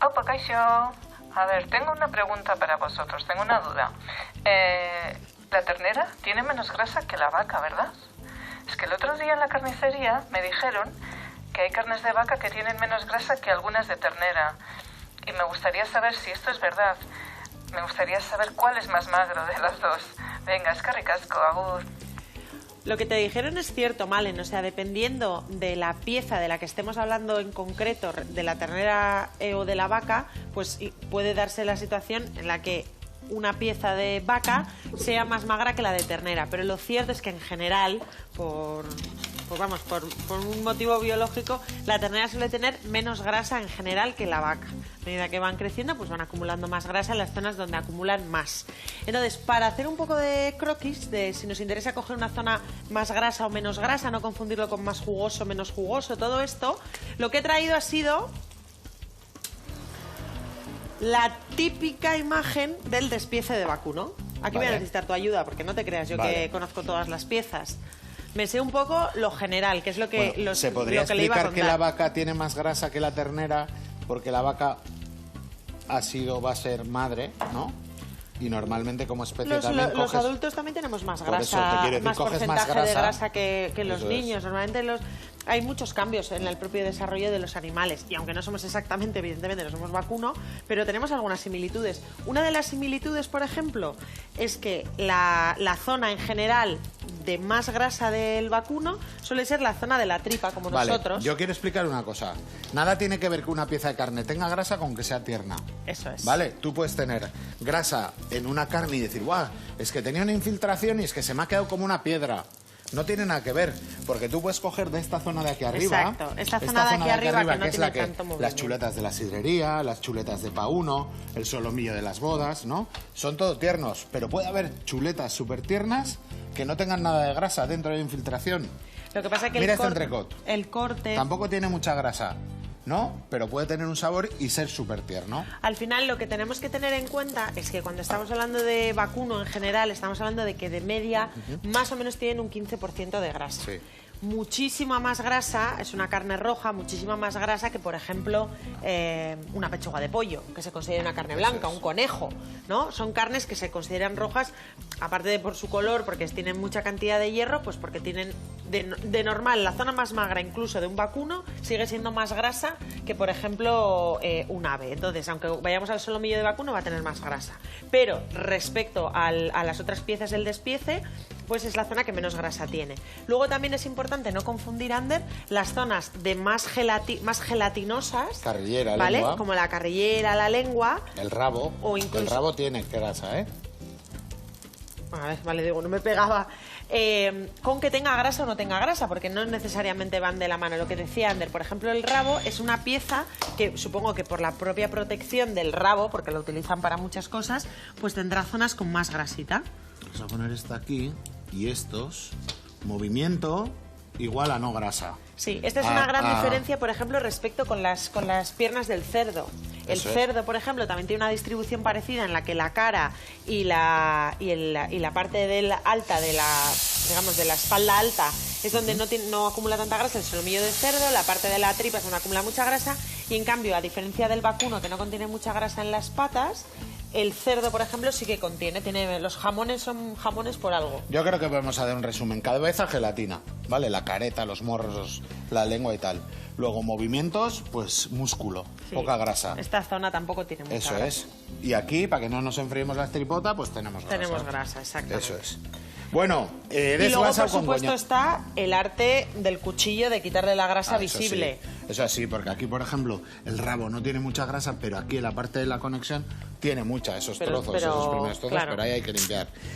Opa, Kaixo. A ver, tengo una pregunta para vosotros, tengo una duda. La ternera tiene menos grasa que la vaca, ¿verdad? Es que el otro día en la carnicería me dijeron que hay carnes de vaca que tienen menos grasa que algunas de ternera. Y me gustaría saber si esto es verdad. Me gustaría saber cuál es más magro de las dos. Venga, eskerrik asko, agur. Lo que te dijeron es cierto, Malen, o sea, dependiendo de la pieza de la que estemos hablando en concreto, de la ternera o de la vaca, pues puede darse la situación en la que una pieza de vaca sea más magra que la de ternera, pero lo cierto es que en general, por un motivo biológico, la ternera suele tener menos grasa en general que la vaca. A medida que van creciendo, pues van acumulando más grasa en las zonas donde acumulan más. Entonces, para hacer un poco de croquis, de si nos interesa coger una zona más grasa o menos grasa, no confundirlo con más jugoso o menos jugoso, todo esto, lo que he traído ha sido la típica imagen del despiece de vacuno. Aquí voy a necesitar tu ayuda, porque no te creas yo que conozco todas las piezas. Me sé un poco lo general, que es lo que, bueno, se podría explicar que la vaca tiene más grasa que la ternera, porque la vaca va a ser madre, ¿no? Y normalmente como especie también los adultos también tenemos más grasa, más porcentaje de grasa que los niños. Normalmente hay muchos cambios en el propio desarrollo de los animales, y aunque no somos exactamente, evidentemente no somos vacuno, pero tenemos algunas similitudes. Una de las similitudes, por ejemplo, es que la zona en general de más grasa del vacuno suele ser la zona de la tripa, como nosotros. Yo quiero explicar una cosa. Nada tiene que ver que una pieza de carne tenga grasa con que sea tierna. Eso es. ¿Vale? Tú puedes tener grasa en una carne y decir, guau, es que tenía una infiltración y es que se me ha quedado como una piedra. No tiene nada que ver, porque tú puedes coger de esta zona de aquí arriba. Exacto, esta zona de aquí arriba que es la que las chuletas de la sidrería, las chuletas de pauno, el solomillo de las bodas, ¿no? Son todo tiernos, pero puede haber chuletas súper tiernas que no tengan nada de grasa dentro de la infiltración. Lo que pasa es que mira este entrecot. El corte tampoco tiene mucha grasa, ¿no? Pero puede tener un sabor y ser súper tierno. Al final, lo que tenemos que tener en cuenta es que cuando estamos hablando de vacuno en general, estamos hablando de que de media más o menos tienen un 15% de grasa. Sí. Muchísima más grasa, es una carne roja, muchísima más grasa que, por ejemplo, una pechuga de pollo, que se considera una carne blanca, un conejo, ¿no? Son carnes que se consideran rojas, aparte de por su color, porque tienen mucha cantidad de hierro, pues porque tienen, de normal, la zona más magra incluso de un vacuno sigue siendo más grasa que, por ejemplo, un ave. Entonces, aunque vayamos al solomillo de vacuno, va a tener más grasa. Pero respecto a las otras piezas del despiece, pues es la zona que menos grasa tiene. Luego también es importante no confundir, Ander, las zonas de más gelatinosas, carrillera, ¿vale? Lengua. Como la carrillera, la lengua. El rabo. O incluso... El rabo tiene grasa, ¿eh? A ver, vale, digo, no me pegaba. Con que tenga grasa o no tenga grasa, porque no necesariamente van de la mano. Lo que decía Ander, por ejemplo, el rabo es una pieza que supongo que por la propia protección del rabo, porque lo utilizan para muchas cosas, pues tendrá zonas con más grasita. Vamos a poner esta aquí y estos. Movimiento igual a no grasa. Sí, esta es una gran diferencia, por ejemplo, respecto con las piernas del cerdo. El cerdo, por ejemplo, también tiene una distribución parecida en la que la cara y la parte alta de la espalda alta es donde no acumula tanta grasa el solomillo del cerdo, la parte de la tripa es donde acumula mucha grasa, y en cambio, a diferencia del vacuno, que no contiene mucha grasa en las patas, el cerdo, por ejemplo, sí que contiene. Los jamones son jamones por algo. Yo creo que podemos hacer un resumen. Cabeza, gelatina, ¿vale? La careta, los morros, la lengua y tal. Luego movimientos, pues músculo, sí, poca grasa. Esta zona tampoco tiene mucha grasa. Eso es. Y aquí, para que no nos enfriemos la tripota, pues tenemos grasa. Tenemos grasa, exactamente. Eso es. Bueno, y luego, por supuesto, está el arte del cuchillo de quitarle la grasa visible. Eso sí, porque aquí, por ejemplo, el rabo no tiene mucha grasa, pero aquí en la parte de la conexión tiene mucha, esos trozos, esos primeros trozos, claro, pero ahí hay que limpiar.